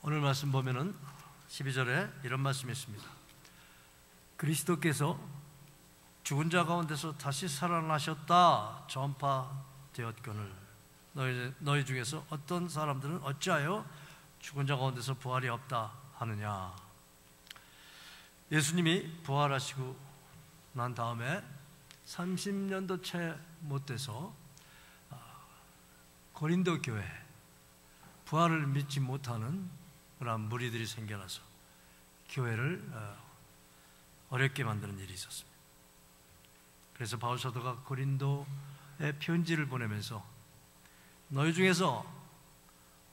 오늘 말씀 보면은 12절에 이런 말씀이 있습니다. 그리스도께서 죽은 자 가운데서 다시 살아나셨다 전파되었거늘 너희 중에서 어떤 사람들은 어찌하여 죽은 자 가운데서 부활이 없다 하느냐. 예수님이 부활하시고 난 다음에 30년도 채 못 돼서 고린도 교회 부활을 믿지 못하는 그런 무리들이 생겨나서 교회를 어렵게 만드는 일이 있었습니다. 그래서 바울 사도가 고린도에 편지를 보내면서 너희 중에서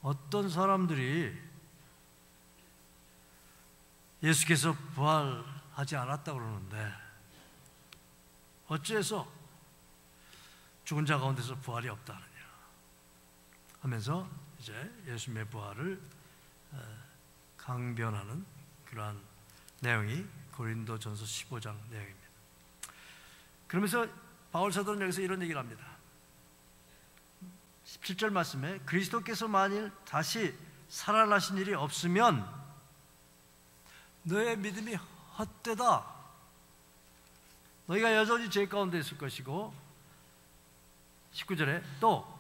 어떤 사람들이 예수께서 부활하지 않았다고 그러는데 어째서 죽은 자 가운데서 부활이 없다 하느냐 하면서 이제 예수님의 부활을 강변하는 그러한 내용이 고린도전서 15장 내용입니다. 그러면서 바울 사도는 여기서 이런 얘기를 합니다. 17절 말씀에 그리스도께서 만일 다시 살아나신 일이 없으면 너의 믿음이 헛되다. 너희가 여전히 죄 가운데 있을 것이고 19절에 또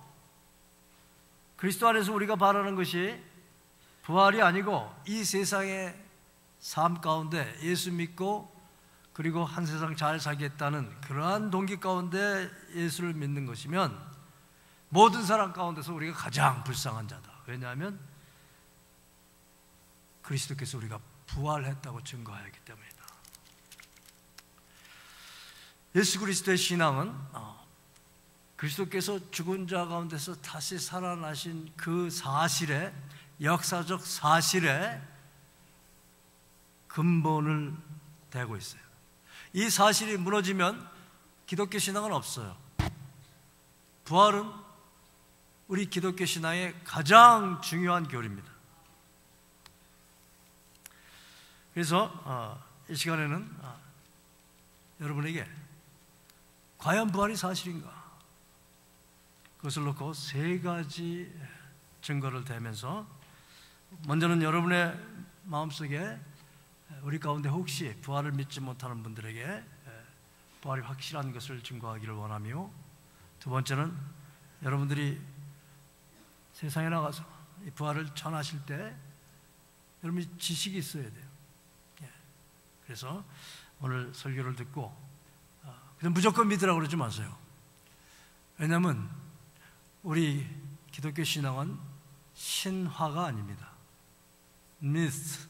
그리스도 안에서 우리가 바라는 것이 부활이 아니고 이 세상의 삶 가운데 예수 믿고 그리고 한 세상 잘 살겠다는 그러한 동기 가운데 예수를 믿는 것이면 모든 사람 가운데서 우리가 가장 불쌍한 자다. 왜냐하면 그리스도께서 우리가 부활했다고 증거하였기 때문이다. 예수 그리스도의 신앙은 그리스도께서 죽은 자 가운데서 다시 살아나신 그 사실에, 역사적 사실에 근본을 대고 있어요. 이 사실이 무너지면 기독교 신앙은 없어요. 부활은 우리 기독교 신앙의 가장 중요한 교리입니다. 그래서 이 시간에는 여러분에게 과연 부활이 사실인가? 그것을 놓고 세 가지 증거를 대면서 먼저는 여러분의 마음속에 우리 가운데 혹시 부활을 믿지 못하는 분들에게 부활이 확실한 것을 증거하기를 원하며, 두 번째는 여러분들이 세상에 나가서 이 부활을 전하실 때 여러분이 지식이 있어야 돼요. 그래서 오늘 설교를 듣고 그냥 무조건 믿으라고 그러지 마세요. 왜냐하면 우리 기독교 신앙은 신화가 아닙니다. myth,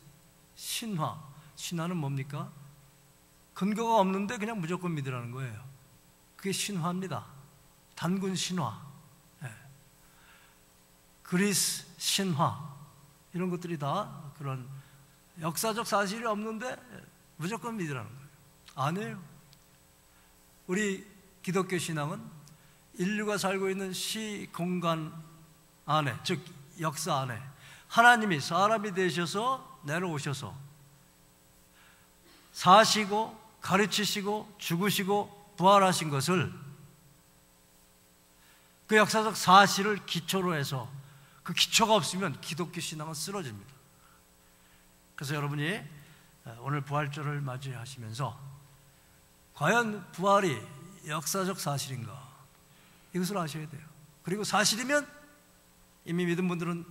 신화. 신화는 뭡니까? 근거가 없는데 그냥 무조건 믿으라는 거예요. 그게 신화입니다. 단군 신화, 그리스 신화, 이런 것들이 다 그런 역사적 사실이 없는데 무조건 믿으라는 거예요. 아니에요. 우리 기독교 신앙은 인류가 살고 있는 시공간 안에, 즉 역사 안에 하나님이 사람이 되셔서 내려오셔서 사시고 가르치시고 죽으시고 부활하신 것을, 그 역사적 사실을 기초로 해서, 그 기초가 없으면 기독교 신앙은 쓰러집니다. 그래서 여러분이 오늘 부활절을 맞이하시면서 과연 부활이 역사적 사실인가, 이것을 아셔야 돼요. 그리고 사실이면 이미 믿은 분들은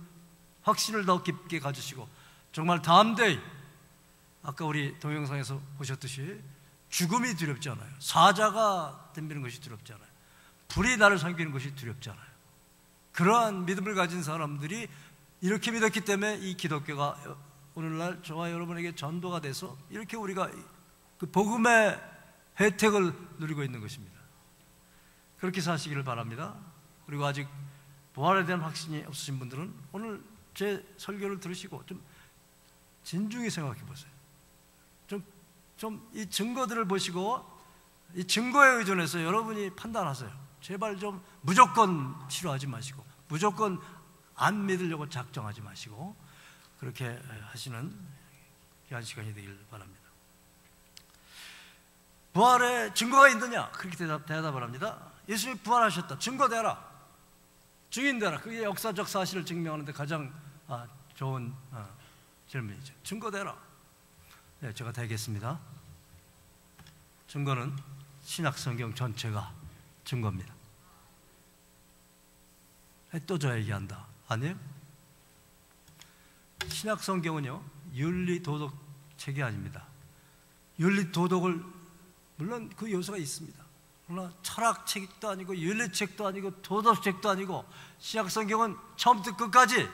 확신을 더 깊게 가지시고 정말 담대히, 아까 우리 동영상에서 보셨듯이 죽음이 두렵지 않아요. 사자가 덤비는 것이 두렵지 않아요. 불이 나를 삼키는 것이 두렵지 않아요. 그러한 믿음을 가진 사람들이 이렇게 믿었기 때문에 이 기독교가 오늘날 저와 여러분에게 전도가 돼서 이렇게 우리가 그 복음의 혜택을 누리고 있는 것입니다. 그렇게 사시기를 바랍니다. 그리고 아직 부활에 대한 확신이 없으신 분들은 오늘 제 설교를 들으시고 좀 진중히 생각해 보세요. 좀 이 증거들을 보시고 이 증거에 의존해서 여러분이 판단하세요. 제발 좀 무조건 치료하지 마시고 무조건 안 믿으려고 작정하지 마시고 그렇게 하시는 귀한 시간이 되길 바랍니다. 부활에 증거가 있느냐? 그렇게 대답을 합니다. 예수님이 부활하셨다. 증거대라. 증인되라. 그게 역사적 사실을 증명하는 데 가장 좋은 질문이죠. 증거대라. 네, 제가 대겠습니다. 증거는 신약성경 전체가 증거입니다. 또 저 얘기한다. 아니에요? 신약성경은요, 윤리도덕 책이 아닙니다. 윤리도덕을, 물론 그 요소가 있습니다. 그러나 철학책도 아니고 윤리책도 아니고 도덕책도 아니고 신약성경은 처음부터 끝까지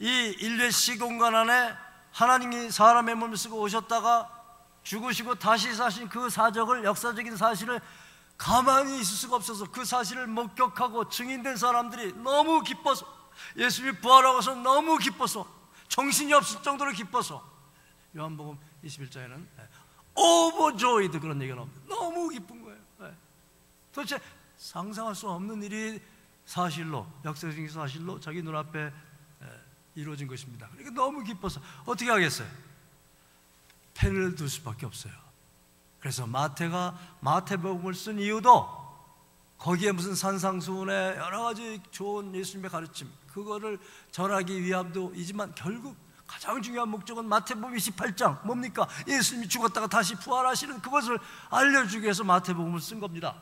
이 인류의 시공간 안에 하나님이 사람의 몸을 쓰고 오셨다가 죽으시고 다시 사신 그 사적을, 역사적인 사실을 가만히 있을 수가 없어서 그 사실을 목격하고 증인된 사람들이 너무 기뻐서, 예수님이 부활하고서 너무 기뻐서, 정신이 없을 정도로 기뻐서, 요한복음 21장에는 오버조이드 그런 얘기가 나옵니다. 너무 기쁜 거예요. 도대체 상상할 수 없는 일이 사실로, 역사적인 사실로 자기 눈앞에 이루어진 것입니다. 그러니까 너무 기뻐서 어떻게 하겠어요? 펜을 둘 수밖에 없어요. 그래서 마태가 마태복음을 쓴 이유도 거기에 무슨 산상수훈의 여러 가지 좋은 예수님의 가르침, 그거를 전하기 위함도 이지만 결국 가장 중요한 목적은 마태복음 28장 뭡니까? 예수님이 죽었다가 다시 부활하시는 그것을 알려주기 위해서 마태복음을 쓴 겁니다.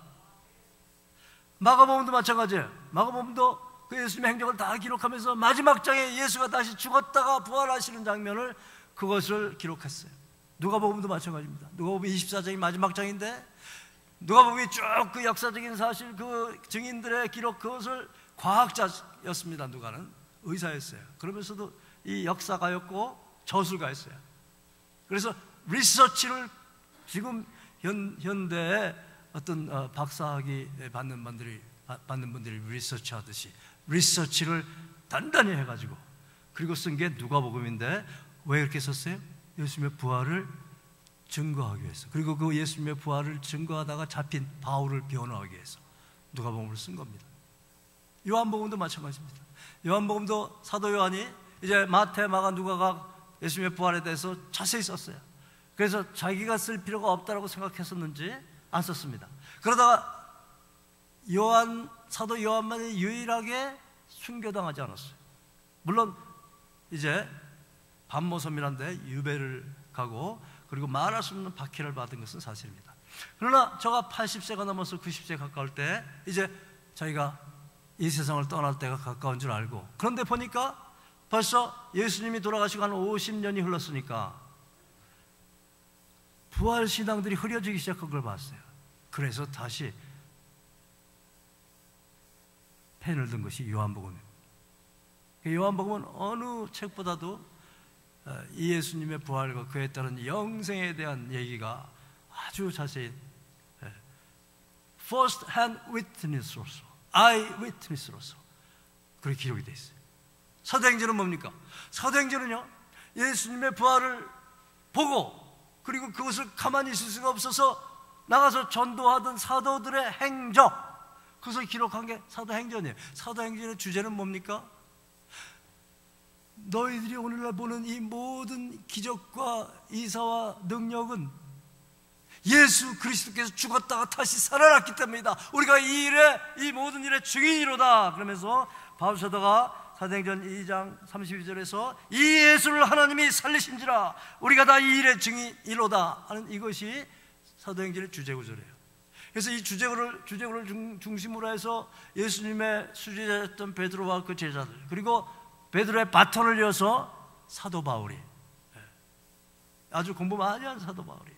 마가복음도 마찬가지예요. 마가복음도 그 예수님의 행적을 다 기록하면서 마지막 장에 예수가 다시 죽었다가 부활하시는 장면을, 그것을 기록했어요. 누가복음도 마찬가지입니다. 누가복음 24장이 마지막 장인데 누가복음이 쭉 그 역사적인 사실, 그 증인들의 기록, 그것을 과학자였습니다. 누가는 의사였어요. 그러면서도 이 역사가였고 저술가였어요. 그래서 리서치를 지금 현대에 어떤 박사학위 받는 분들이 리서치 하듯이 리서치를 단단히 해가지고 그리고 쓴 게 누가복음인데, 왜 이렇게 썼어요? 예수님의 부활을 증거하기 위해서, 그리고 그 예수님의 부활을 증거하다가 잡힌 바울을 변호하기 위해서 누가복음을 쓴 겁니다. 요한복음도 마찬가지입니다. 요한복음도 사도 요한이 이제 마태, 마가, 누가가 예수님의 부활에 대해서 자세히 썼어요. 그래서 자기가 쓸 필요가 없다고 생각했었는지 안 썼습니다. 그러다가 사도 요한만이 유일하게 순교당하지 않았어요. 물론 이제 반모섬이란데 유배를 가고 그리고 말할 수 없는 박해를 받은 것은 사실입니다. 그러나 저가 80세가 넘어서 90세에 가까울 때 이제 자기가 이 세상을 떠날 때가 가까운 줄 알고, 그런데 보니까 벌써 예수님이 돌아가시고 한 50년이 흘렀으니까 부활신앙들이 흐려지기 시작한 걸 봤어요. 그래서 다시 펜을 든 것이 요한복음입니다. 요한복음은 어느 책보다도 이 예수님의 부활과 그에 따른 영생에 대한 얘기가 아주 자세히 first hand witness로서, eye witness로서 그렇게 기록이 되어 있어요. 사도행전은 뭡니까? 사도행전은요, 예수님의 부활을 보고 그리고 그것을 가만히 있을 수가 없어서 나가서 전도하던 사도들의 행적, 그것을 기록한 게 사도행전이에요. 사도행전의 주제는 뭡니까? 너희들이 오늘날 보는 이 모든 기적과 이사와 능력은 예수 그리스도께서 죽었다가 다시 살아났기 때문이다. 우리가 이 모든 일의 증인이로다. 그러면서 바울 사도가 사도행전 2장 32절에서 이 예수를 하나님이 살리신지라 우리가 다 이 일의 증인이로다 하는 이것이 사도행전의 주제구절이에요. 그래서 이 주제구를 중심으로 해서 예수님의 수제자였던 베드로와 그 제자들, 그리고 베드로의 바톤을 이어서 사도 바울이, 아주 공부 많이 한 사도 바울이,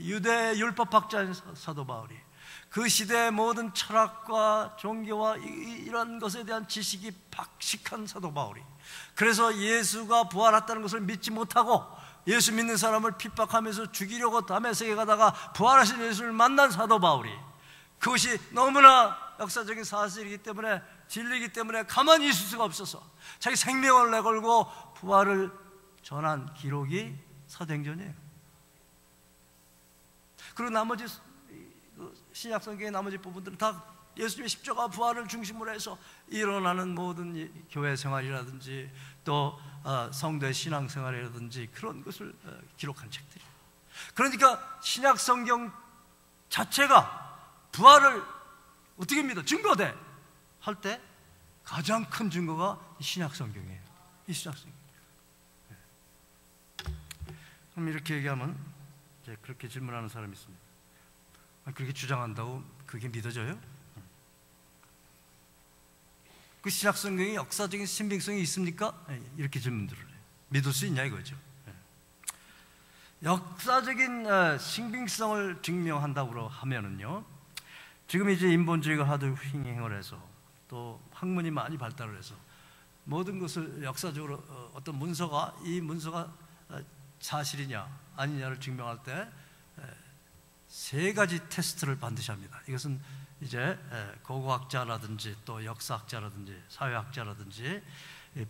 유대 율법학자인 사도 바울이, 그 시대의 모든 철학과 종교와 이런 것에 대한 지식이 박식한 사도 바울이, 그래서 예수가 부활했다는 것을 믿지 못하고 예수 믿는 사람을 핍박하면서 죽이려고 다메섹에 가다가 부활하신 예수를 만난 사도 바울이, 그것이 너무나 역사적인 사실이기 때문에, 진리이기 때문에 가만히 있을 수가 없어서 자기 생명을 내걸고 부활을 전한 기록이 사도행전이에요. 그리고 나머지 신약성경의 나머지 부분들은 다 예수님의 십자가 부활을 중심으로 해서 일어나는 모든 교회 생활이라든지 또 성도의 신앙생활이라든지 그런 것을 기록한 책들이에요. 그러니까 신약성경 자체가 부활을 어떻게 믿어? 증거돼 할 때 가장 큰 증거가 이 신약성경이에요. 이 신약성경. 그럼 이렇게 얘기하면 이제 그렇게 질문하는 사람이 있습니다. 그렇게 주장한다고 그게 믿어져요? 그 신약 성경이 역사적인 신빙성이 있습니까? 이렇게 질문들을 해요. 믿을 수 있냐 이거죠. 역사적인 신빙성을 증명한다고 하면은요, 지금 이제 인본주의가 하도 횡행을 해서 또 학문이 많이 발달을 해서 모든 것을 역사적으로 어떤 문서가 이 문서가 사실이냐 아니냐를 증명할 때 세 가지 테스트를 반드시 합니다. 이것은 이제 고고학자라든지 또 역사학자라든지 사회학자라든지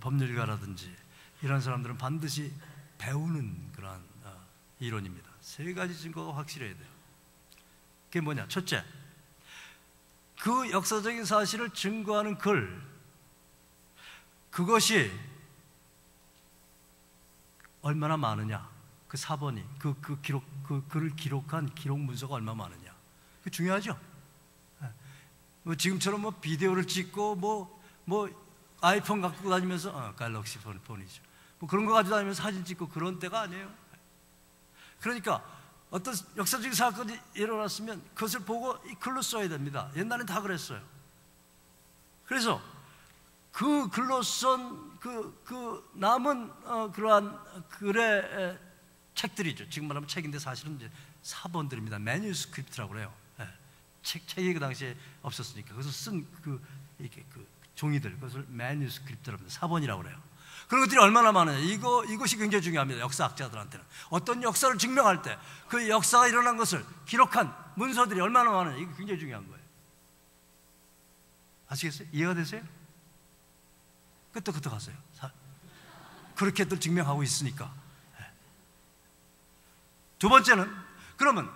법률가라든지 이런 사람들은 반드시 배우는 그러한 이론입니다. 세 가지 증거가 확실해야 돼요. 그게 뭐냐? 첫째, 그 역사적인 사실을 증거하는 글, 그것이 얼마나 많으냐? 그 사본이 그 기록, 그 글을 기록한 기록 문서가 얼마나 많으냐? 그 중요하죠. 뭐 지금처럼 뭐 비디오를 찍고 뭐 아이폰 갖고 다니면서 갤럭시 폰이죠. 뭐 그런 거 가지고 다니면서 사진 찍고 그런 때가 아니에요. 그러니까 어떤 역사적인 사건이 일어났으면 그것을 보고 이 글로 써야 됩니다. 옛날엔 다 그랬어요. 그래서 그 글로 쓴 그 남은 그러한 글의 책들이죠. 지금 말하면 책인데 사실은 이제 사본들입니다. 매뉴스크립트라고 그래요. 책이 그 당시에 없었으니까 그래서 쓴 이렇게 그 종이들, 그것을 매뉴스크립트라고 합니다. 사본이라고 그래요. 그런 것들이 얼마나 많으냐. 이것이 굉장히 중요합니다. 역사학자들한테는. 어떤 역사를 증명할 때 그 역사가 일어난 것을 기록한 문서들이 얼마나 많으냐. 이거 굉장히 중요한 거예요. 아시겠어요? 이해가 되세요? 끄떡끄떡하세요. 그렇게들 증명하고 있으니까. 두 번째는, 그러면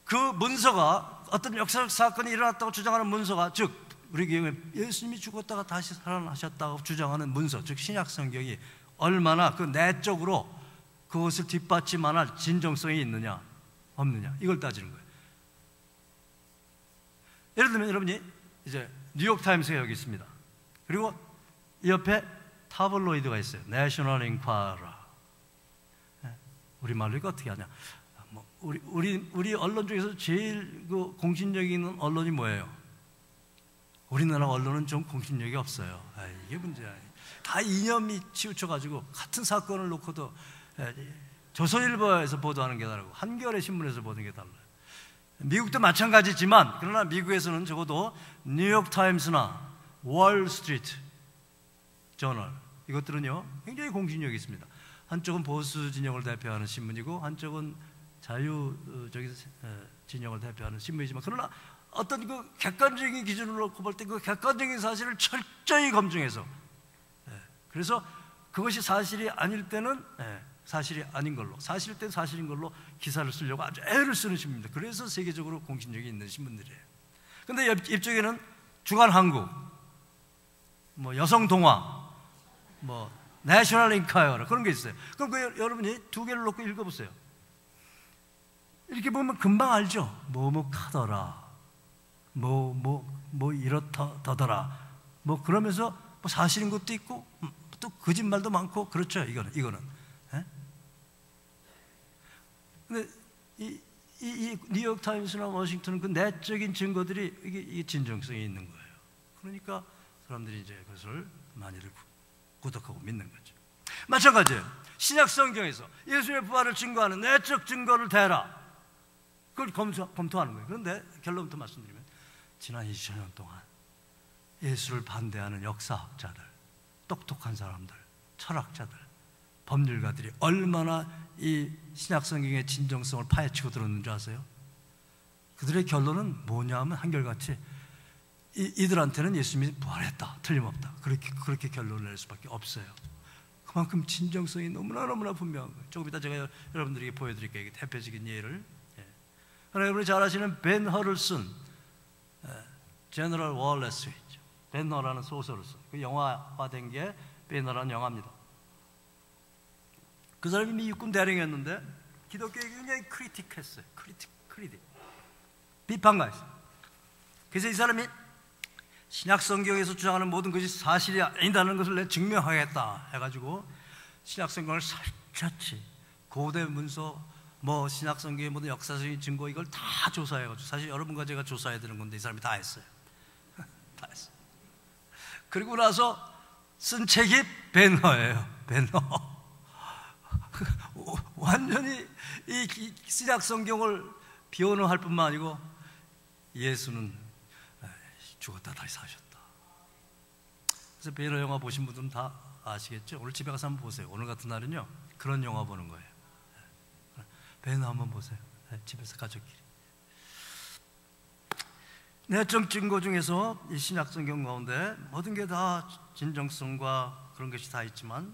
그 문서가 어떤 역사적 사건이 일어났다고 주장하는 문서가, 즉 우리 경우에 예수님이 죽었다가 다시 살아나셨다고 주장하는 문서, 즉 신약 성경이 얼마나 그 내적으로 그것을 뒷받침할 진정성이 있느냐 없느냐, 이걸 따지는 거예요. 예를 들면 여러분이 이제 뉴욕타임스가 여기 있습니다. 그리고 이 옆에 타블로이드가 있어요. 내셔널 인콰이러. 우리말로 이거 어떻게 하냐? 우리 언론 중에서 제일 그 공신력이 있는 언론이 뭐예요? 우리나라 언론은 좀 공신력이 없어요. 이게 문제야. 다 이념이 치우쳐가지고 같은 사건을 놓고도 조선일보에서 보도하는 게 다르고 한겨레 신문에서 보도하는 게 달라요. 미국도 마찬가지지만, 그러나 미국에서는 적어도 뉴욕타임스나 월스트리트 저널, 이것들은요 굉장히 공신력이 있습니다. 한쪽은 보수 진영을 대표하는 신문이고 한쪽은 자유적인 진영을 대표하는 신문이지만, 그러나 어떤 그 객관적인 기준을 놓고 볼 때 그 객관적인 사실을 철저히 검증해서, 그래서 그것이 사실이 아닐 때는 사실이 아닌 걸로, 사실일 때는 사실인 걸로 기사를 쓰려고 아주 애를 쓰는 신문입니다. 그래서 세계적으로 공신력이 있는 신문들이에요. 그런데 이쪽에는 주간한국, 뭐 여성동화, 뭐 내셔널 인콰이러, 그런 게 있어요. 그럼 여러분이 두 개를 놓고 읽어보세요. 이렇게 보면 금방 알죠. 뭐뭐하더라, 뭐 이렇더더라, 뭐 그러면서 뭐 사실인 것도 있고 또 거짓말도 많고, 그렇죠. 이거는. 근데 이 뉴욕 타임스나 워싱턴은 그 내적인 증거들이 이게 진정성이 있는 거예요. 그러니까 사람들이 이제 그것을 많이들 구독하고 믿는 거죠. 마찬가지예요. 신약 성경에서 예수님의 부활을 증거하는 내적 증거를 대라, 그걸 검토하는 거예요. 그런데 결론부터 말씀드리면, 지난 2000년 동안 예수를 반대하는 역사학자들, 똑똑한 사람들, 철학자들, 법률가들이 얼마나 이 신약 성경의 진정성을 파헤치고 들었는 줄 아세요? 그들의 결론은 뭐냐 하면 한결같이 이들한테는 예수님이 부활했다, 틀림없다, 그렇게 결론을 낼 수밖에 없어요. 그만큼 진정성이 너무나 분명한 거예요. 조금 이따 제가 여러분들에게 보여드릴게요. 이게 대표적인 예를. 그러나 여러분이 잘 아시는 벤 허를 쓴 제너럴 워러 스트리트, 벤 허라는 소설을 쓴, 그 영화화된 게 벤 허라는 영화입니다. 그 사람이 미 육군 대령이었는데 기독교에 굉장히 크리틱했어요. 크리틱 비판가했어요. 그래서 이 사람이 신약 성경에서 주장하는 모든 것이 사실이 아니다는 것을 내 증명하겠다 해가지고 신약 성경을 살짝치 고대 문서, 뭐 신약 성경의 모든 역사적인 증거 이걸 다 조사해가지고, 사실 여러분과 제가 조사해야 되는 건데 이 사람이 다 했어요. 다 했어요. 그리고 나서 쓴 책이 배너예요. 배너. 완전히 이 신약 성경을 비언어할 뿐만 아니고 예수는 죽었다 다시 사셨다. 그래서 배너 영화 보신 분들은 다 아시겠죠? 오늘 집에 가서 한번 보세요. 오늘 같은 날은요 그런 영화 보는 거예요. 배너 한번 보세요. 집에서 가족끼리. 내적 증거 중에서 이 신약 성경 가운데 모든 게 다 진정성과 그런 것이 다 있지만,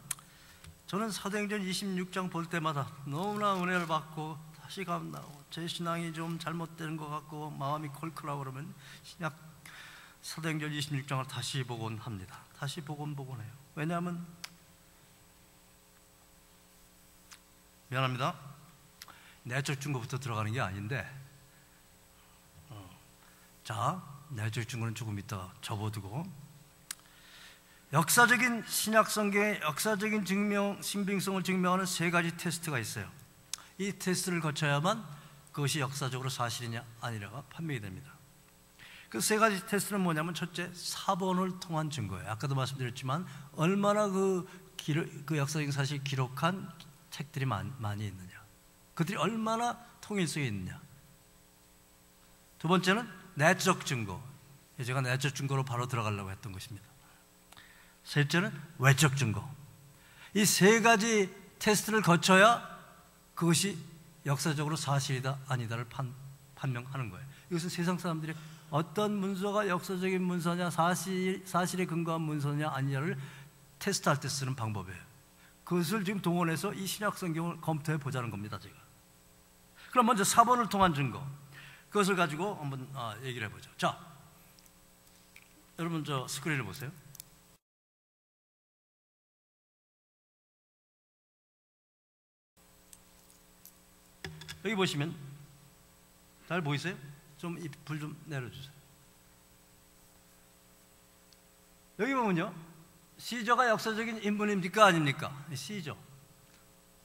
저는 사도행전 26장 볼 때마다 너무나 은혜를 받고 다시 감나고 제 신앙이 좀 잘못되는 것 같고 마음이 콜콜하고 그러면 신약 사도행전 26장을 다시 보곤 합니다. 다시 보곤 해요. 왜냐하면 미안합니다. 내적 증거부터 들어가는 게 아닌데, 자, 내적 증거는 조금 이따 접어두고, 역사적인 신약 성경의 역사적인 신빙성을 증명하는 세 가지 테스트가 있어요. 이 테스트를 거쳐야만 그것이 역사적으로 사실이냐 아니냐가 판명이 됩니다. 그 세 가지 테스트는 뭐냐면, 첫째, 사본을 통한 증거예요. 아까도 말씀드렸지만 얼마나 그 역사적인 사실을 기록한 책들이 많이 있느냐, 그들이 얼마나 통일성이 있느냐. 두 번째는 내적 증거. 제가 내적 증거로 바로 들어가려고 했던 것입니다. 셋째는 외적 증거. 이 세 가지 테스트를 거쳐야 그것이 역사적으로 사실이다 아니다를 판명하는 거예요. 이것은 세상 사람들이 어떤 문서가 역사적인 문서냐, 사실에 근거한 문서냐 아니냐를 테스트할 때 쓰는 방법이에요. 그것을 지금 동원해서 이 신약 성경을 검토해 보자는 겁니다, 제가. 그럼 먼저 사본을 통한 증거, 그것을 가지고 한번 얘기를 해보죠. 자, 여러분 저 스크린을 보세요. 여기 보시면 잘 보이세요? 좀 불 좀 내려주세요. 여기 보면요, 시저가 역사적인 인물입니까 아닙니까? 시저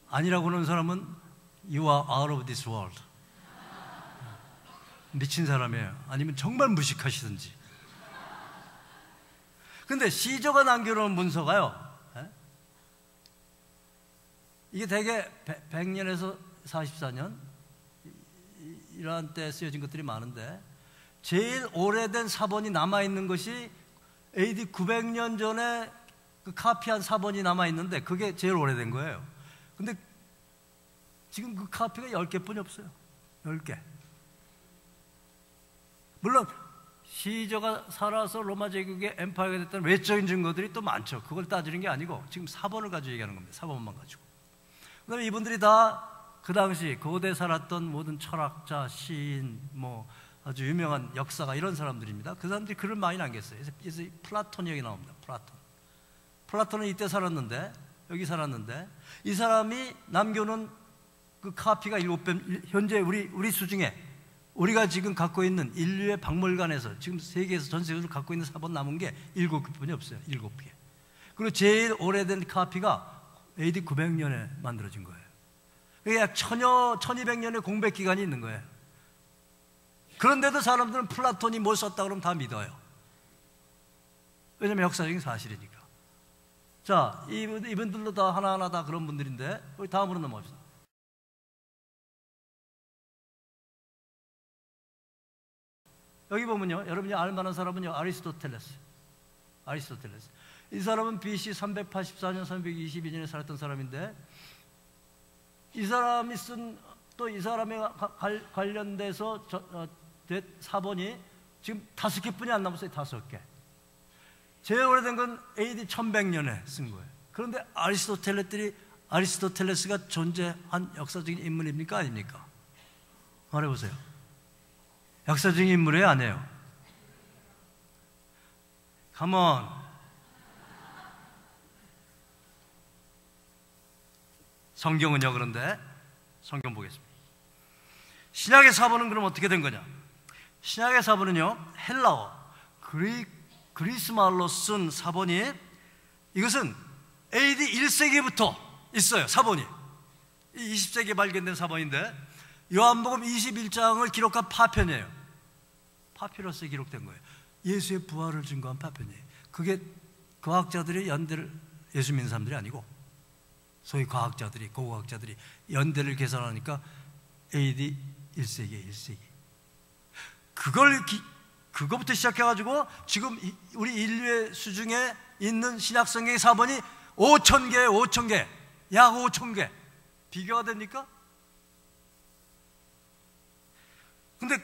아니라고 하는 사람은 You are out of this world. 미친 사람이에요. 아니면 정말 무식하시든지. 근데 시저가 남겨놓은 문서가요, 이게 대개 100년에서 44년 이러한 때 쓰여진 것들이 많은데, 제일 오래된 사본이 남아있는 것이 AD 900년 전에 그 카피한 사본이 남아있는데 그게 제일 오래된 거예요. 근데 지금 그 카피가 10개뿐이 없어요. 10개. 물론 시저가 살아서 로마 제국의 엠파이어가 됐던 외적인 증거들이 또 많죠. 그걸 따지는 게 아니고 지금 사본을 가지고 얘기하는 겁니다. 사본만 가지고. 그 다음에 이분들이 다 그 당시 고대 살았던 모든 철학자, 시인, 뭐 아주 유명한 역사가 이런 사람들입니다. 그 사람들이 글을 많이 남겼어요. 그래서 플라톤이 여기 나옵니다. 플라톤은 이때 살았는데, 여기 살았는데, 이 사람이 남겨놓은 그 카피가 7배, 현재 우리 수중에 우리가 지금 갖고 있는 인류의 박물관에서 지금 세계에서 전 세계적으로 갖고 있는 사본 남은 게 7개뿐이 없어요. 7개. 그리고 제일 오래된 카피가 AD 900년에 만들어진 거예요. 그게 약 1200년의 공백 기간이 있는 거예요. 그런데도 사람들은 플라톤이 뭘 썼다 그러면 다 믿어요. 왜냐하면 역사적인 사실이니까. 자, 이분들도 다 하나하나 다 그런 분들인데, 우리 다음으로 넘어갑시다. 여기 보면요, 여러분이 알만한 사람은요, 아리스토텔레스. 이 사람은 BC 384년, 322년에 살았던 사람인데, 이 사람이 쓴, 또 이 사람에 관련돼서 사본이 지금 5개뿐이 안 남았어요. 5개. 제일 오래된 건 AD 1100년에 쓴 거예요. 그런데 아리스토텔레스가 존재한 역사적인 인물입니까 아닙니까? 말해보세요. 역사적인 인물이에요 아니에요? Come on. 성경은요. 그런데 성경 보겠습니다. 신약의 사본은 그럼 어떻게 된 거냐? 신약의 사본은요, 헬라어, 그리스 말로 쓴 사본이, 이것은 AD 1세기부터 있어요. 사본이 20세기에 발견된 사본인데 요한복음 21장을 기록한 파편이에요. 파피러스에 기록된 거예요. 예수의 부활을 증거한 파편이에요. 그게 과학자들이 연대를, 예수 믿는 사람들이 아니고 소위 과학자들이, 고고학자들이 연대를 계산하니까 AD 1세기에 1세기. 그거부터 시작해가지고 지금 우리 인류의 수중에 있는 신약성경의 사본이 5,000개예요. 5,000개. 약 5,000개. 비교가 됩니까? 근데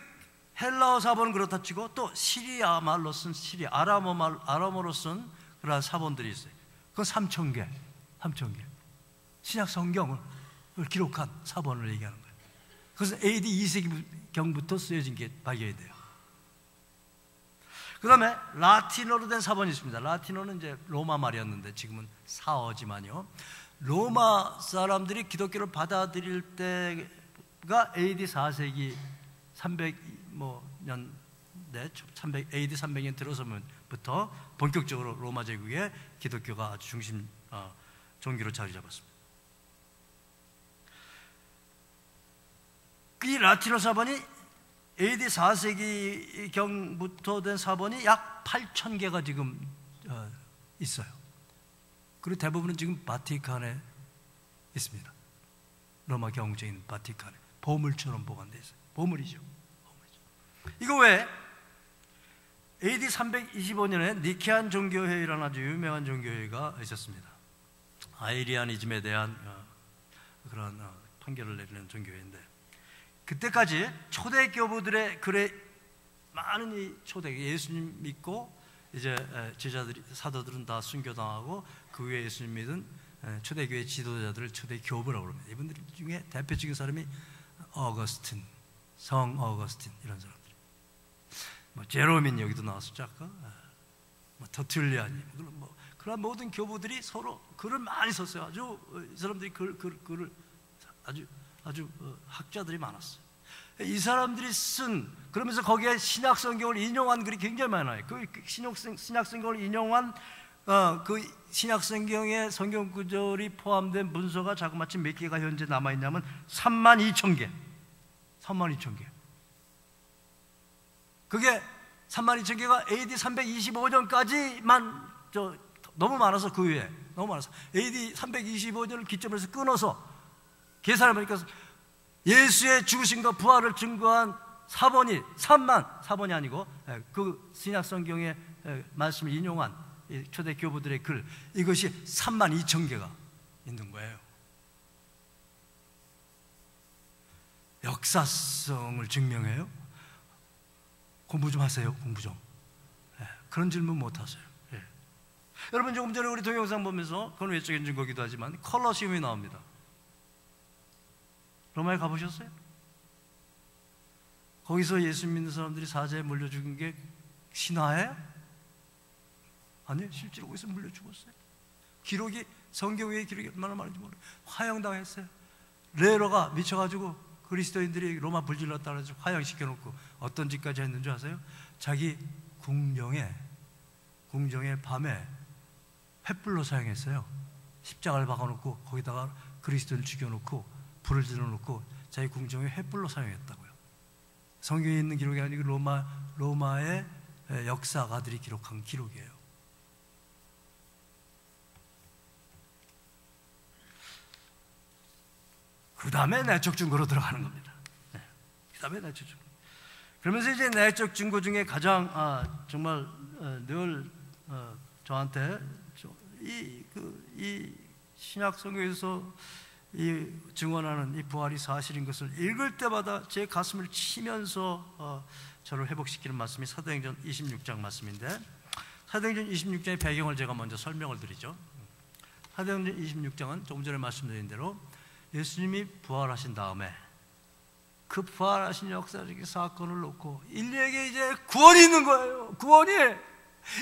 헬라어 사본은 그렇다 치고 또 시리아 말로 쓴 아람어로 쓴 그런 사본들이 있어요. 그건 3,000개. 3,000개. 신약 성경을 기록한 사본을 얘기하는 거예요. 그래서 AD 2세기경부터 쓰여진 게 발견이 돼요. 그 다음에 라틴어로 된 사본이 있습니다. 라틴어는 이제 로마 말이었는데 지금은 사어지만요. 로마 사람들이 기독교를 받아들일 때가 AD 4세기 300년대 AD 300년 들어서부터 본격적으로 로마 제국의 기독교가 아주 중심 종교로 자리 잡았습니다. 이 라틴어 사본이 AD 4세기경부터 된 사본이 약 8,000개가 지금 있어요. 그리고 대부분은 지금 바티칸에 있습니다. 로마 경제인 바티칸에 보물처럼 보관되어 있어요. 보물이죠. 이거 왜 AD 325년에 니케안 종교회의라는 아주 유명한 종교회의가 있었습니다. 아이리아니즘에 대한 그런 판결을 내리는 종교회의인데, 그때까지 초대교부들의 글에 많은 이 초대 예수님 믿고 이제 제자들이, 사도들은 다 순교당하고 그 위에 예수님 믿은 초대교회 지도자들을 초대교부라고 합니다. 이분들 중에 대표적인 사람이 어거스틴, 성 어거스틴, 이런 사람들. 뭐 제로민 여기도 나왔었죠 아까. 뭐 터툴리아니, 뭐 그런 모든 교부들이 서로 글을 많이 썼어요. 아주 이 사람들이 글을 아주 학자들이 많았어요. 이 사람들이 쓴, 그러면서 거기에 신약 성경을 인용한 글이 굉장히 많아요. 그 신약 성경을 인용한 그 신약 성경의 성경 구절이 포함된 문서가 자그마치 몇 개가 현재 남아 있냐면 32,000개. 32,000개. 그게 32,000개가 AD 325년까지만 너무 많아서, 그 위에 너무 많아서 AD 325년을 기점으로 해서 끊어서 계산해 보니까 예수의 죽으심과 부활을 증거한 사본이 3만, 사본이 아니고 그 신약 성경의 말씀을 인용한 초대 교부들의 글, 이것이 32,000개가 있는 거예요. 역사성을 증명해요? 공부 좀 하세요. 공부 좀. 그런 질문 못 하세요. 여러분, 조금 전에 우리 동영상 보면서, 그건 외적인 증거기도 하지만 컬러시움이 나옵니다. 로마에 가보셨어요? 거기서 예수 믿는 사람들이 사자에 물려 죽은 게 신화예요? 아니요, 실제로 거기서 물려 죽었어요. 기록이, 성경의 기록이 얼마나 많은지 모르겠어요. 화형당했어요. 네로가 미쳐가지고 그리스도인들이 로마 불질렀다 그래서 화형시켜놓고 어떤 짓까지 했는 줄 아세요? 자기 궁정에 밤에 횃불로 사용했어요. 십자가를 박아놓고 거기다가 그리스도를 죽여놓고 불을 질러놓고 자기 궁정에 횃불로 사용했다고요. 성경에 있는 기록이 아니고 로마의 역사가들이 기록한 기록이에요. 그 다음에 내적 증거로 들어가는 겁니다. 그 다음에 내적 증거. 그러면서 이제 내적 증거 중에 가장 정말 늘 저한테 이 신약 성경에서 이 증언하는 이 부활이 사실인 것을 읽을 때마다 제 가슴을 치면서 저를 회복시키는 말씀이 사도행전 26장 말씀인데, 사도행전 26장의 배경을 제가 먼저 설명을 드리죠. 사도행전 26장은 조금 전에 말씀드린 대로 예수님이 부활하신 다음에 그 부활하신 역사적인 사건을 놓고 인류에게 이제 구원이 있는 거예요. 구원이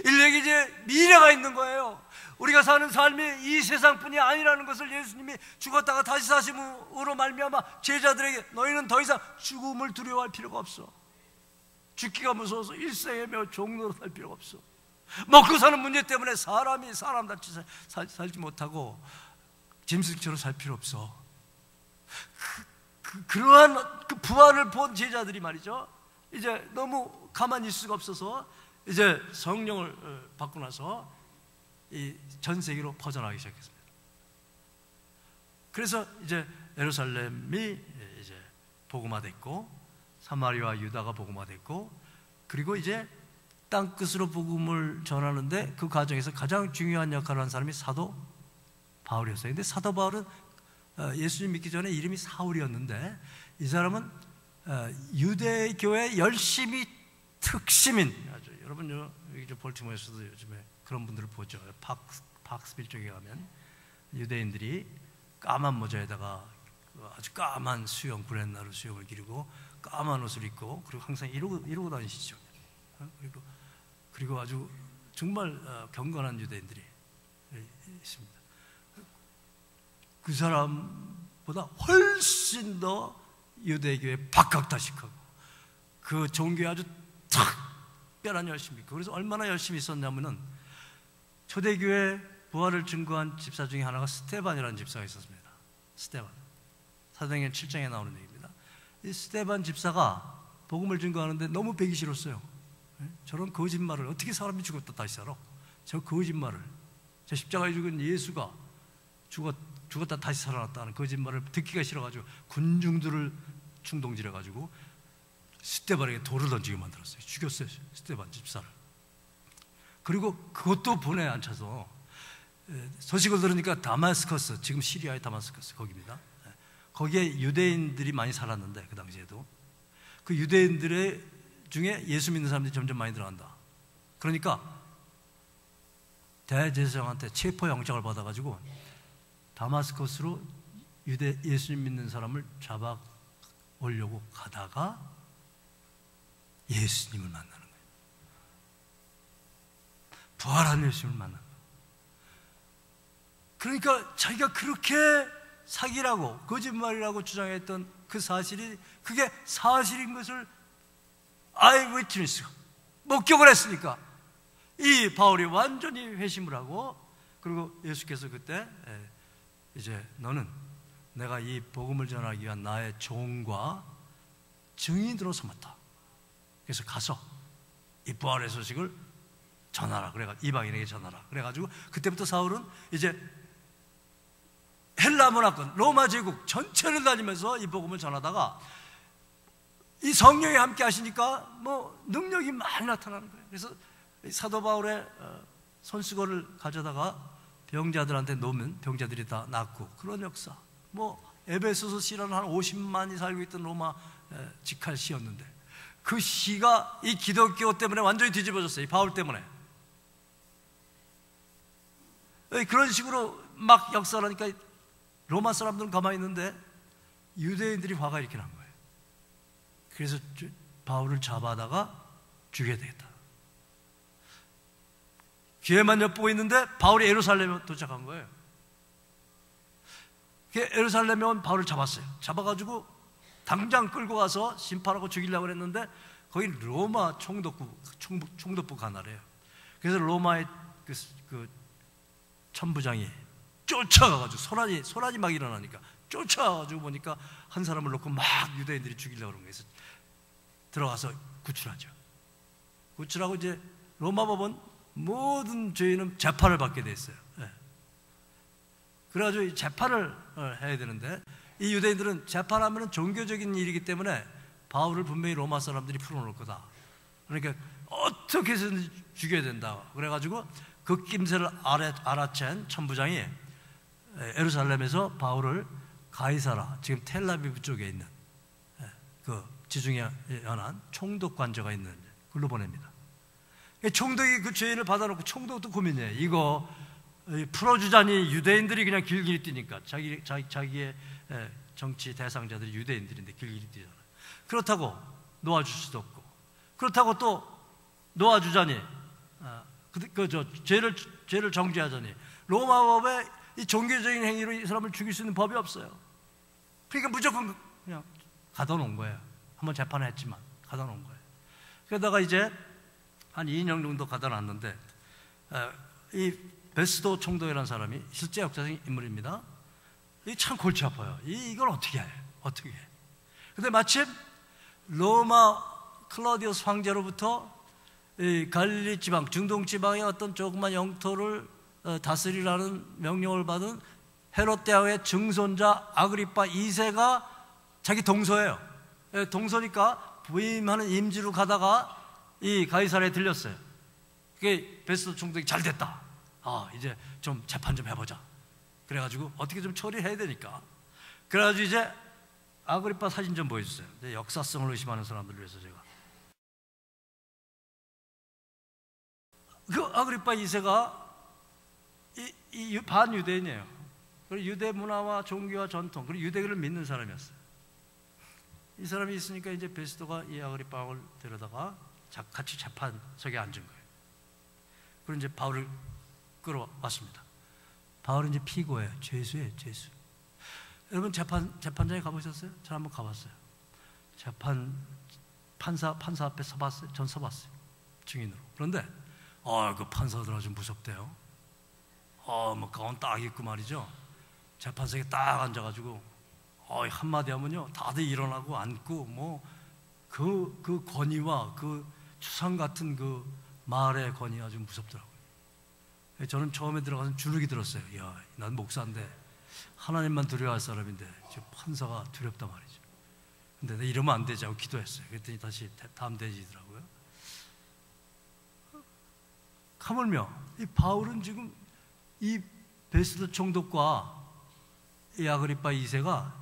인류에게 이제 미래가 있는 거예요. 우리가 사는 삶이 이 세상뿐이 아니라는 것을 예수님이 죽었다가 다시 사심으로 말미암아 제자들에게, 너희는 더 이상 죽음을 두려워할 필요가 없어. 죽기가 무서워서 일생에 몇 종로로 살 필요가 없어. 먹고 사는 문제 때문에 사람이 사람답지 살지 못하고 짐승처럼 살 필요 없어. 그러한 그 부활을 본 제자들이 말이죠, 이제 너무 가만히 있을 수가 없어서 이제 성령을 받고 나서 이 전 세계로 퍼져나가기 시작했습니다. 그래서 이제 예루살렘이 이제 복음화됐고, 사마리아와 유다가 복음화됐고, 그리고 이제 땅끝으로 복음을 전하는데 그 과정에서 가장 중요한 역할을 한 사람이 사도 바울이었어요. 근데 사도 바울은 예수님 믿기 전에 이름이 사울이었는데, 이 사람은 유대교의 열심히 특시민, 여러분 여기 볼티모어에서도 요즘에 그런 분들을 보죠. 박스빌 쪽에 가면 유대인들이 까만 모자에다가 아주 까만 수영, 브랜나루 수영을 기르고 까만 옷을 입고, 그리고 항상 이러고 다니시죠. 그리고 아주 정말 경건한 유대인들이 있습니다. 그 사람보다 훨씬 더 유대교에 박학다식하고 그 종교에 아주 특별한 열심이 있고, 그래서 얼마나 열심히 있었냐면은 초대교회 부활을 증거한 집사 중에 하나가 스데반이라는 집사가 있었습니다. 스데반, 사도행전 7장에 나오는 얘기입니다. 이 스데반 집사가 복음을 증거하는데 너무 배기 싫었어요. 저런 거짓말을, 어떻게 사람이 죽었다 다시 살아? 저 거짓말을, 저 십자가에 죽은 예수가 죽었다 다시 살아났다는 거짓말을 듣기가 싫어가지고 군중들을 충동질해가지고 스데반에게 돌을 던지게 만들었어요. 죽였어요, 스데반 집사를. 그리고 그것도 본에 안 차서 소식을 들으니까 다마스커스, 지금 시리아의 다마스커스 거기입니다. 거기에 유대인들이 많이 살았는데, 그 당시에도 그 유대인들의 중에 예수 믿는 사람들이 점점 많이 들어간다. 그러니까 대제사장한테 체포영장을 받아가지고 다마스커스로 예수님 믿는 사람을 잡아 오려고 가다가 예수님을 만나는 거예요. 부활한 예수님을 만나는 거예요. 그러니까 자기가 그렇게 사기라고 거짓말이라고 주장했던 그 사실이, 그게 사실인 것을 아이위트니스가 목격을 했으니까 이 바울이 완전히 회심을 하고, 그리고 예수께서 그때 이제 너는 내가 이 복음을 전하기 위한 나의 종과 증인으로 삼았다. 그래서 가서 이 부활의 소식을 전하라. 그래가지고 이방인에게 전하라. 그래가지고 그때부터 사울은 이제 헬라 문화권, 로마 제국 전체를 다니면서 이 복음을 전하다가 이 성령이 함께 하시니까 뭐 능력이 많이 나타나는 거예요. 그래서 사도 바울의 손수건을 가져다가 병자들한테 놓으면 병자들이 다 낫고, 그런 역사. 뭐 에베소서 시라는 한 50만이 살고 있던 로마 직할 시였는데, 그 시가 이 기독교 때문에 완전히 뒤집어졌어요. 이 바울 때문에. 그런 식으로 막 역사를 하니까 로마 사람들은 가만히 있는데 유대인들이 화가 이렇게 난 거예요. 그래서 바울을 잡아다가 죽여야 되겠다. 기회만 엿보고 있는데 바울이 예루살렘에 도착한 거예요. 예루살렘에 온 바울을 잡았어요. 잡아가지고 당장 끌고 가서 심판하고 죽이려고 했는데 거기 로마 총독부 관할이에요. 그래서 로마의 그 천부장이 쫓아가가지고 소란이 막 일어나니까 쫓아가가지고 보니까 한 사람을 놓고 막 유대인들이 죽이려고 그런 거예요. 그래서 들어가서 구출하죠. 구출하고 이제 로마 법은 모든 죄인은 재판을 받게 돼 있어요. 그래가지고 이 재판을 해야 되는데, 이 유대인들은 재판하면 종교적인 일이기 때문에 바울을 분명히 로마 사람들이 풀어놓을 거다. 그러니까 어떻게 해서든 죽여야 된다. 그래가지고 그 낌새를 알아챈 천부장이 예루살렘에서 바울을 가이사라, 지금 텔아비브 쪽에 있는 그 지중해 연안 총독 관저가 있는 글로 보냅니다. 총독이 그 죄인을 받아놓고 총독도 고민해. 이거 풀어주자니 유대인들이 그냥 길길이 뛰니까, 자기의 정치 대상자들이 유대인들인데 길길이 뛰잖아. 그렇다고 놓아줄 수도 없고, 그렇다고 또 놓아주자니 죄를 정죄하자니 로마 법에 이 종교적인 행위로 이 사람을 죽일 수 있는 법이 없어요. 그러니까 무조건 그냥 가둬놓은 거예요. 한번 재판을 했지만 가둬놓은 거예요. 그러다가 이제 한 2년 정도 가둬놨는데, 이 베스도 총독이라는 사람이 실제 역사적인 인물입니다. 이 참 골치 아파요. 이걸 어떻게 해? 어떻게 해? 근데 마침 로마 클라우디우스 황제로부터 이 갈릴리 지방, 중동 지방의 어떤 조그만 영토를 다스리라는 명령을 받은 헤롯 대왕의 증손자 아그리파 2세가 자기 동서예요. 동서니까 부임하는 임지로 가다가 이 가이사랴에 들렸어요. 그게 베스도 총독이 잘 됐다. 이제 좀 재판 좀 해보자. 그래가지고 어떻게 좀 처리해야 되니까. 그래가지고 이제 아그리파 사진 좀 보여주세요. 역사성을 의심하는 사람들을 위해서 제가. 그 아그리파 2세가 반유대인이에요. 그리고 유대 문화와 종교와 전통, 그리고 유대교를 믿는 사람이었어요. 이 사람이 있으니까 이제 베스도가 이 아그리파 왕을 데려다가 같이 재판석에 앉은 거예요. 그리고 이제 바울을 끌어왔습니다. 바울은 이제 피고예요. 죄수예요, 죄수. 여러분 재판장에 가보셨어요? 저 한번 가봤어요. 판사 앞에 서봤어요. 전 서봤어요. 증인으로. 그런데 그 판사들 아주 무섭대요. 뭐 가운 딱 입고 말이죠. 재판석에 딱 앉아가지고 한마디 하면요 다들 일어나고 앉고 뭐 그 권위와 그 추상 같은 그 말의 권위 아주 무섭더라고요. 저는 처음에 들어가서 주눅이 들었어요. 난 목사인데 하나님만 두려워할 사람인데 저 판사가 두렵단 말이죠. 근데 나 이러면 안 되지 하고 기도했어요. 그랬더니 다시 다음 되지더라고요. 하물며 이 바울은 지금 이 베스도 총독과 이 아그리파 2세가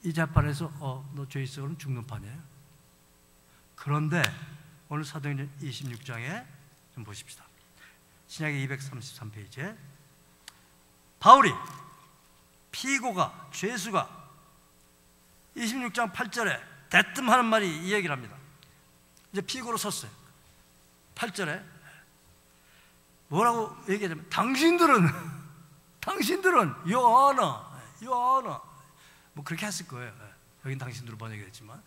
이 재판에서 너 죄 있어 그러면 죽는 판이에요. 그런데 오늘 사도행전 26장에 좀 보십시다. 신약의 233페이지에 바울이 피고가 죄수가 26장 8절에 대뜸 하는 말이 이 얘기를 합니다. 이제 피고로 섰어요. 8절에 뭐라고 얘기하냐면 당신들은 요하나 뭐 그렇게 했을 거예요. 여긴 당신들로 번역했지만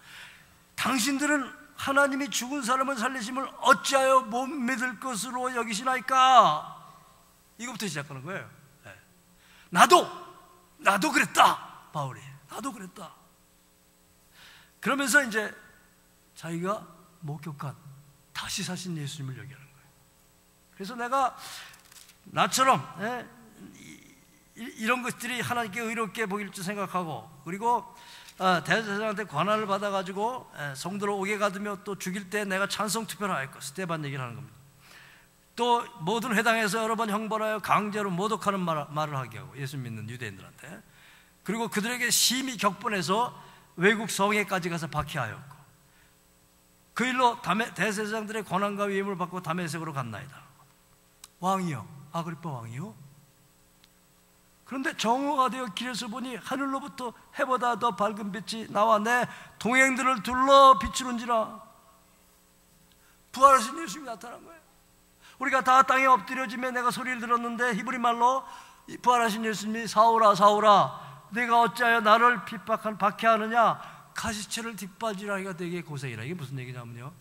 당신들은 하나님이 죽은 사람을 살리심을 어찌하여 못 믿을 것으로 여기시나이까? 이거부터 시작하는 거예요. 나도 그랬다. 바울이 나도 그랬다. 그러면서 이제 자기가 목격한 다시 사신 예수님을 얘기하는 거예요. 그래서 내가 나처럼 이런 것들이 하나님께 의롭게 보일 줄 생각하고, 그리고 대제사장한테 권한을 받아가지고 성도를 옥에 가두며 또 죽일 때 내가 찬성 투표를 하였고, 스데반 얘기를 하는 겁니다. 또 모든 회당에서 여러 번 형벌하여 강제로 모독하는 말을 하게 하고, 예수 믿는 유대인들한테. 그리고 그들에게 심히 격분해서 외국 성에까지 가서 박해하였고, 그 일로 대제사장들의 권한과 위임을 받고 다메섹으로 갔나이다. 왕이요, 아그리파 왕이요. 그런데 정오가 되어 길에서 보니 하늘로부터 해보다 더 밝은 빛이 나와 내 동행들을 둘러 비추는지라. 부활하신 예수님이 나타난 거예요. 우리가 다 땅에 엎드려지며 내가 소리를 들었는데 히브리 말로 부활하신 예수님이 사울아 사울아 내가 어찌하여 나를 박해하느냐, 가시체를 뒷바지라기가 되게 고생이라. 이게 무슨 얘기냐면요,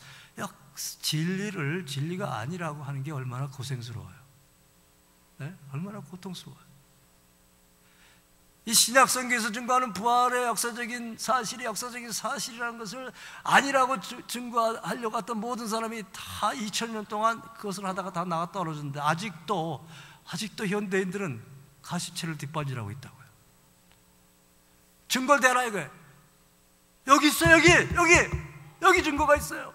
진리가 아니라고 하는 게 얼마나 고생스러워요. 네? 얼마나 고통스러워요. 이 신약 성경에서 증거하는 부활의 역사적인 사실이라는 것을 아니라고 증거하려고 했던 모든 사람이 다 2000년 동안 그것을 하다가 다 나가 떨어졌는데 아직도 현대인들은 가시체를 뒷바지라고 있다고요. 증거를 대라 이거예요. 여기 있어요. 여기 증거가 있어요.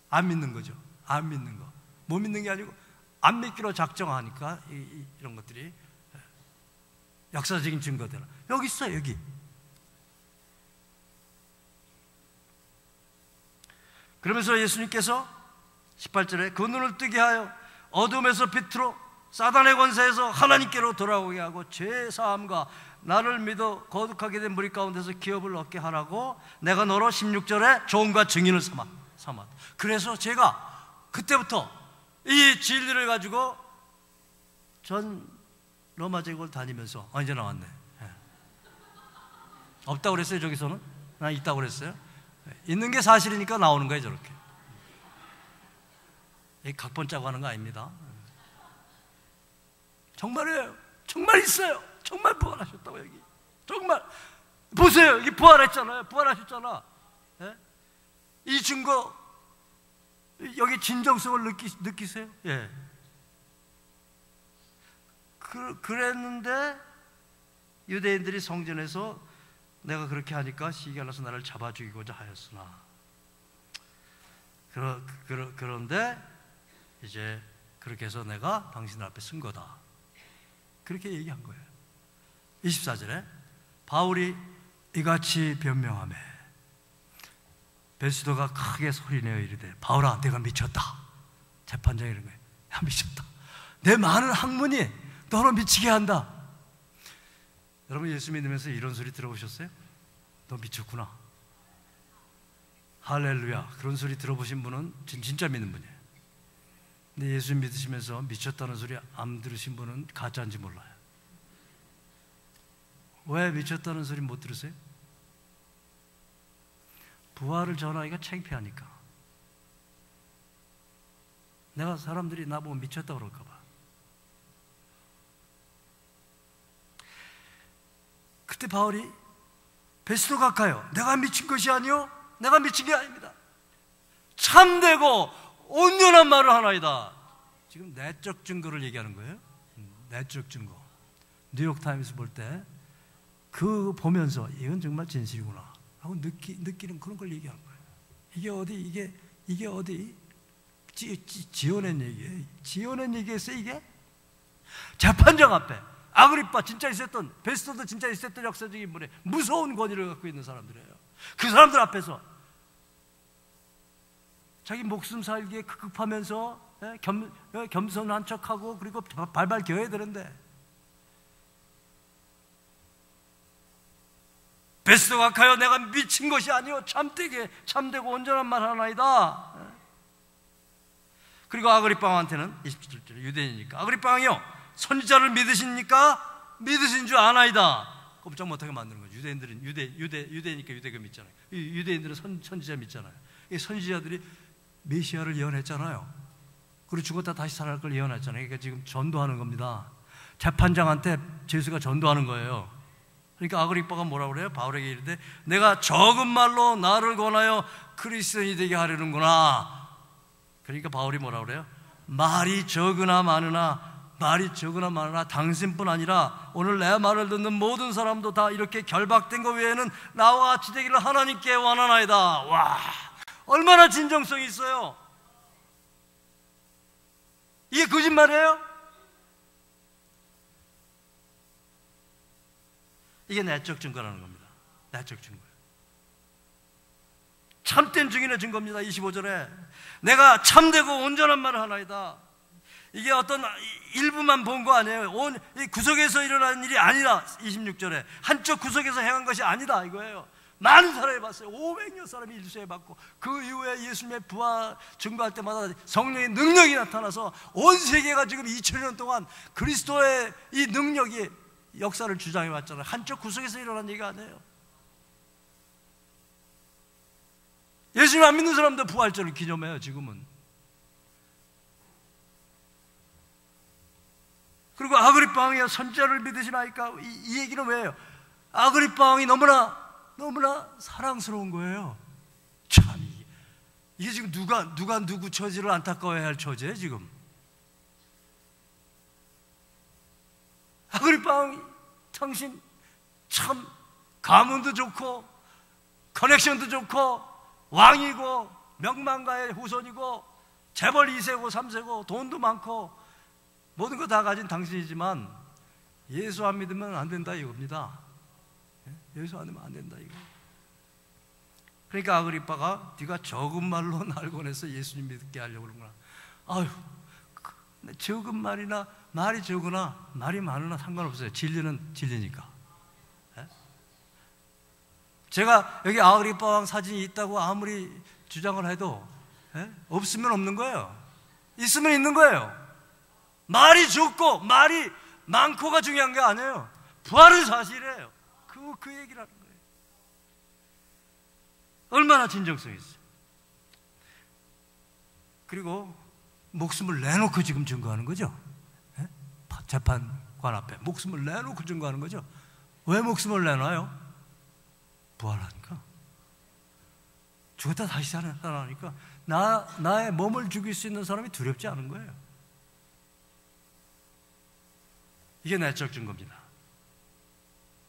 안 믿는 거죠. 안 믿는 거. 못 믿는 게 아니고 안 믿기로 작정하니까 이런 것들이 역사적인 증거대로 여기 있어요. 여기. 그러면서 예수님께서 18절에 그 눈을 뜨게 하여 어둠에서 빛으로 사단의 권세에서 하나님께로 돌아오게 하고 죄사함과 나를 믿어 거룩하게 된 무리 가운데서 기업을 얻게 하라고 내가 너로 16절에 종과 증인을 삼았다. 그래서 제가 그때부터 이 진리를 가지고 전 로마 제국을 다니면서 이제 나왔네. 없다고 그랬어요. 저기서는 난 있다고 그랬어요. 있는 게 사실이니까 나오는 거예요. 저렇게 각본 짜고 하는 거 아닙니다. 정말이에요. 정말 있어요. 정말 부활하셨다고. 여기 정말 보세요. 이게 부활했잖아요. 부활하셨잖아. 예? 이 증거, 여기 진정성을 느끼세요? 예. 그랬는데 유대인들이 성전에서 내가 그렇게 하니까 시기가 나서 나를 잡아 죽이고자 하였으나, 그런데 이제 그렇게 해서 내가 당신들 앞에 쓴 거다, 그렇게 얘기한 거예요. 24절에 바울이 이같이 변명하며 베스도가 크게 소리내어 이르되, 바울아, 내가 미쳤다. 재판장이 이런 거예요. 야, 미쳤다. 내 많은 학문이 너를 미치게 한다. 여러분, 예수 믿으면서 이런 소리 들어보셨어요? 너 미쳤구나. 할렐루야. 그런 소리 들어보신 분은 진짜 믿는 분이에요. 근데 예수 믿으시면서 미쳤다는 소리 안 들으신 분은 가짜인지 몰라요. 왜 미쳤다는 소리 못 들으세요? 부활을 전하기가 창피하니까. 내가 사람들이 나보고 미쳤다고 그럴까 봐. 그때 바울이 베스도 각하여, 내가 미친 것이 아니요, 내가 미친 게 아닙니다. 참되고 온전한 말을 하나이다. 지금 내적 증거를 얘기하는 거예요. 내적 증거. 뉴욕타임스 볼 때 그 보면서 이건 정말 진실이구나 하고 느끼는 그런 걸 얘기하는 거예요. 이게 어디 지어낸 얘기예요. 지어낸 얘기였어요. 이게 재판장 앞에 아그리빠, 진짜 있었던, 베스도도 진짜 있었던 역사적인 인물에 무서운 권위를 갖고 있는 사람들이에요. 그 사람들 앞에서 자기 목숨 살기에 급급하면서 겸손한 척하고, 그리고 발발 겨야 되는데, 베스도 각하여, 내가 미친 것이 아니요 참되고 온전한 말 하나이다. 그리고 아그리빠 왕한테는 27절, 유대인이니까, 아그리빠 왕이요, 선지자를 믿으십니까? 믿으신 줄 아나이다. 꼼짝 못하게 만드는 거죠. 유대인들은 유대니까 유대교 믿잖아요. 유대인들은 선지자 믿잖아요. 이 선지자들이 메시아를 예언했잖아요. 그리고 죽었다 다시 살아날 걸 예언했잖아요. 그러니까 지금 전도하는 겁니다. 재판장한테 제수가 전도하는 거예요. 그러니까 아그리빠가 뭐라고 그래요? 바울에게 이르되, 내가 적은 말로 나를 권하여 그리스도인이 되게 하려는구나. 그러니까 바울이 뭐라고 그래요? 말이 적으나 많으나 당신뿐 아니라 오늘 내 말을 듣는 모든 사람도 다 이렇게 결박된 것 외에는 나와 같이 되기를 하나님께 원하나이다. 와, 얼마나 진정성이 있어요. 이게 거짓말이에요? 이게 내적 증거라는 겁니다. 내적 증거예요. 참된 증인의 증거입니다. 25절에 내가 참되고 온전한 말을 하나이다. 이게 어떤 일부만 본 거 아니에요. 온 이 구석에서 일어난 일이 아니라, 26절에 한쪽 구석에서 행한 것이 아니다 이거예요. 많은 사람이 봤어요. 500여 사람이 일수에 받고, 그 이후에 예수님의 부활 증거할 때마다 성령의 능력이 나타나서 온 세계가 지금 2000년 동안 그리스도의 이 능력이 역사를 주장해 왔잖아요. 한쪽 구석에서 일어난 얘기가 아니에요. 예수님 안 믿는 사람도 부활절을 기념해요 지금은. 그리고 아그리빠 왕이 선지자를 믿으시나이까, 이 얘기는 왜요? 아그리빠 왕이 너무나 사랑스러운 거예요. 참, 이게 지금 누가 누구 처지를 안타까워해야 할 처지예요 지금. 아그리빠 왕이, 당신 참 가문도 좋고 커넥션도 좋고 왕이고 명망가의 후손이고 재벌 2세고 3세고 돈도 많고 모든 거 다 가진 당신이지만 예수 안 믿으면 안 된다 이겁니다. 예수 안 믿으면 안 된다 이거. 그러니까 아그리빠가 네가 적은 말로 날 권해서 예수님 믿게 하려고 그러구나. 아유, 적은 말이나 말이 적으나 말이 많으나 상관없어요. 진리는 진리니까. 제가 여기 아그리빠 왕 사진이 있다고 아무리 주장을 해도 없으면 없는 거예요. 있으면 있는 거예요. 말이 적고 말이 많고가 중요한 게 아니에요. 부활은 사실이에요. 그 얘기를 하는 거예요. 얼마나 진정성이 있어요. 그리고 목숨을 내놓고 지금 증거하는 거죠. 재판관 앞에 목숨을 내놓고 증거하는 거죠. 왜 목숨을 내놔요? 부활하니까, 죽었다 다시 살아나니까 나의 몸을 죽일 수 있는 사람이 두렵지 않은 거예요. 이게 내적 증거입니다.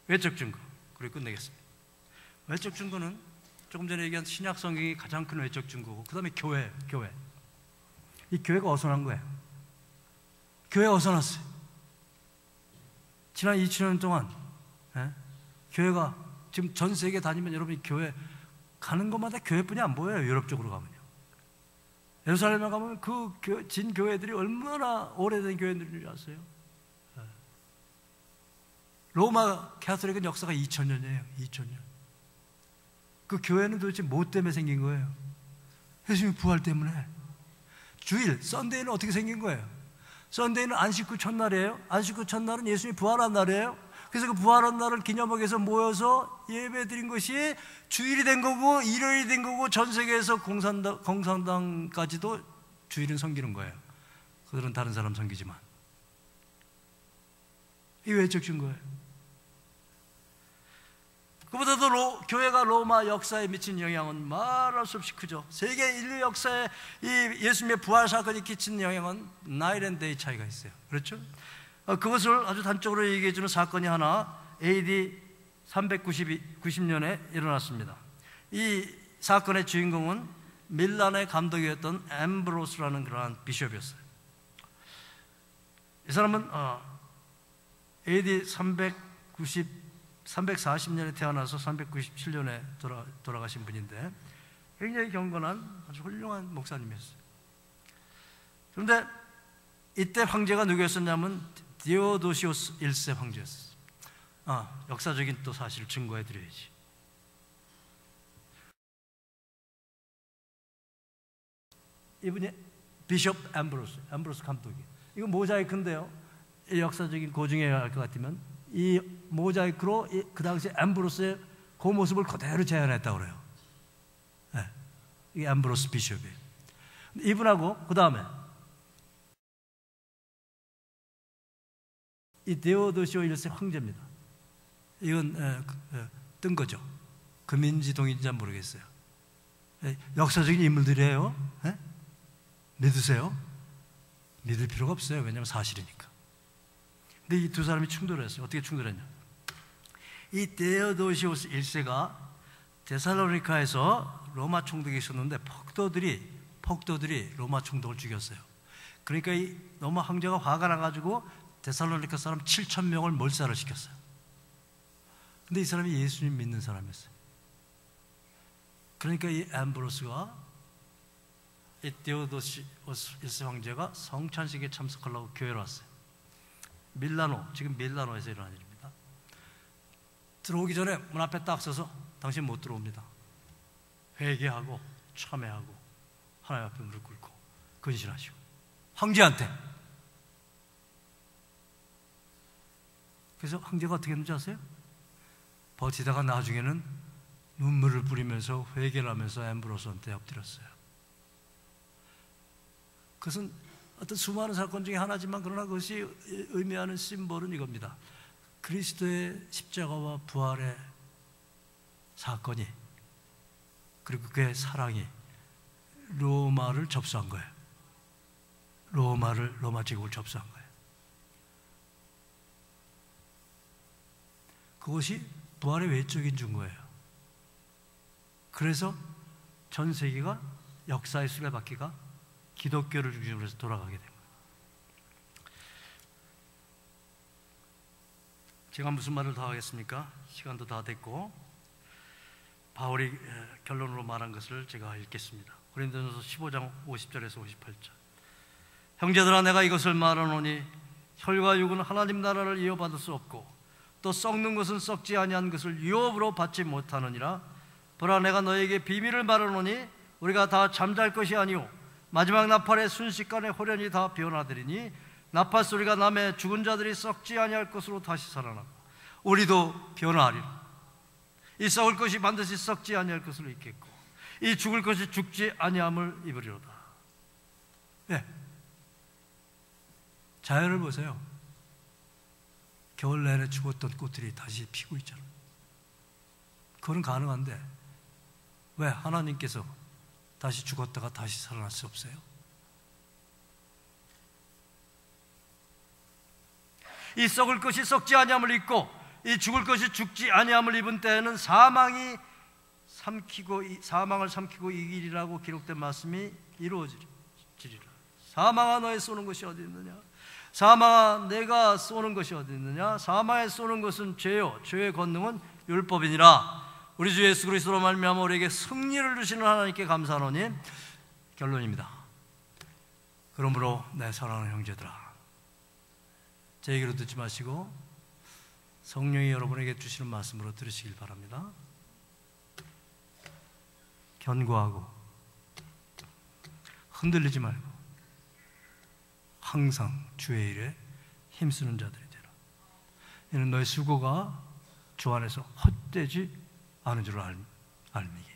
외적 증거. 그리고 끝내겠습니다. 외적 증거는 조금 전에 얘기한 신약 성경이 가장 큰 외적 증거고, 그 다음에 교회. 이 교회가 어디서 난 거예요? 교회가 어디서 났어요? 지난 2000년 동안 교회가 지금 전 세계 다니면 여러분이 교회 가는 곳마다 교회뿐이 안 보여요. 유럽 쪽으로 가면요. 예루살렘에 가면 그 진교회들이 얼마나 오래된 교회들인 줄 아세요? 로마 캐톨릭은 역사가 2000년이에요. 2000년. 그 교회는 도대체 뭐 때문에 생긴 거예요? 예수님 부활 때문에. 주일, 썬데이는 어떻게 생긴 거예요? 썬데이는 안식구 첫날이에요. 안식구 첫날은 예수님이 부활한 날이에요. 그래서 그 부활한 날을 기념하기 위해서 모여서 예배 드린 것이 주일이 된 거고, 일요일이 된 거고, 전 세계에서 공산당까지도 주일은 섬기는 거예요. 그들은 다른 사람 섬기지만. 이게 외적 증거예요. 그보다도 교회가 로마 역사에 미친 영향은 말할 수 없이 크죠. 세계 인류 역사에 이 예수님의 부활 사건이 끼친 영향은 나일 앤 데이 차이가 있어요. 그렇죠? 그것을 아주 단적으로 얘기해 주는 사건이 하나 AD 390년에 일어났습니다. 이 사건의 주인공은 밀란의 감독이었던 앰브로스라는 그러한 비숍이었어요. 이 사람은 AD 340년에 태어나서 397년에 돌아가신 분인데 굉장히 경건한 아주 훌륭한 목사님이었어요. 그런데 이때 황제가 누구였었냐면 디오도시오스 1세 황제였어요. 역사적인 또 사실을 증거해 드려야지. 이분이 비숍 앰브로스 감독이. 이거 모자이크인데요. 이 역사적인 고증해야 할 것 같으면 이 모자이크로 그 당시 앰브로스의 그 모습을 그대로 재현했다고 그래요. 네. 이게 앰브로스 비숍이에요. 이분하고 그 다음에 이 데오도시오 1세 황제입니다. 이건 뜬 거죠. 금인지 동인지 모르겠어요. 역사적인 인물들이에요. 네? 믿으세요? 믿을 필요가 없어요. 왜냐하면 사실이니까. 근데 이 두 사람이 충돌했어요. 어떻게 충돌했냐? 이 데오도시오스 1세가 데살로니카에서 로마 총독이 있었는데 폭도들이 로마 총독을 죽였어요. 그러니까 이 로마 황제가 화가 나가지고 데살로니카 사람 7,000명을 몰살을 시켰어요. 근데 이 사람이 예수님 믿는 사람이었어요. 그러니까 이 앰브로스가 이 데오도시오스 1세 황제가 성찬식에 참석하려고 교회로 왔어요. 지금 밀라노에서 일어난 일입니다. 들어오기 전에 문 앞에 딱 서서 당신 못 들어옵니다. 회개하고 참회하고 하나님 앞에 무릎 꿇고 근신하시고 황제한테. 그래서 황제가 어떻게 했는지 아세요? 버티다가 나중에는 눈물을 뿌리면서 회개를 하면서 앰브로스한테 엎드렸어요. 그것은 어떤 수많은 사건 중에 하나지만 그러나 그것이 의미하는 심볼은 이겁니다. 그리스도의 십자가와 부활의 사건이 그리고 그의 사랑이 로마를 접수한 거예요. 로마 제국을 접수한 거예요. 그것이 부활의 외적인 증거예요. 그래서 전 세계가 역사의 수레바퀴가 기독교를 중심으로 해서 돌아가게 된 거예요. 제가 무슨 말을 더 하겠습니까? 시간도 다 됐고 바울이 결론으로 말한 것을 제가 읽겠습니다. 고린도전서 15장 50절에서 58절. 형제들아 내가 이것을 말하노니 혈과 육은 하나님 나라를 이어받을 수 없고 또 썩는 것은 썩지 아니한 것을 유업으로 받지 못하느니라. 보라 내가 너에게 비밀을 말하노니 우리가 다 잠잘 것이 아니오 마지막 나팔의 순식간에 호련히 다 변화되리니 나팔 소리가 나매 죽은 자들이 썩지 아니할 것으로 다시 살아나고 우리도 변화하리라. 이 썩을 것이 반드시 썩지 아니할 것으로 있겠고 이 죽을 것이 죽지 아니함을 입으리로다. 네. 자연을 보세요. 겨울 내내 죽었던 꽃들이 다시 피고 있잖아요. 그건 가능한데 왜 하나님께서 다시 죽었다가 다시 살아날 수 없어요? 이 썩을 것이 썩지 아니함을 입고 이 죽을 것이 죽지 아니함을 입은 때에는 사망을 삼키고 이기리라고 기록된 말씀이 이루어지리라. 사망아 너의 쏘는 것이 어디 있느냐? 사망아 내가 쏘는 것이 어디 있느냐? 사망에 쏘는 것은 죄요 죄의 권능은 율법이니라. 우리 주 예수 그리스도로 말미암아 우리에게 승리를 주시는 하나님께 감사하노니. 결론입니다. 그러므로 내 사랑하는 형제들아, 제 얘기로 듣지 마시고 성령이 여러분에게 주시는 말씀으로 들으시길 바랍니다. 견고하고 흔들리지 말고 항상 주의 일에 힘쓰는 자들이 되라. 이는 너의 수고가 주 안에서 헛되지 않은 줄 알미기.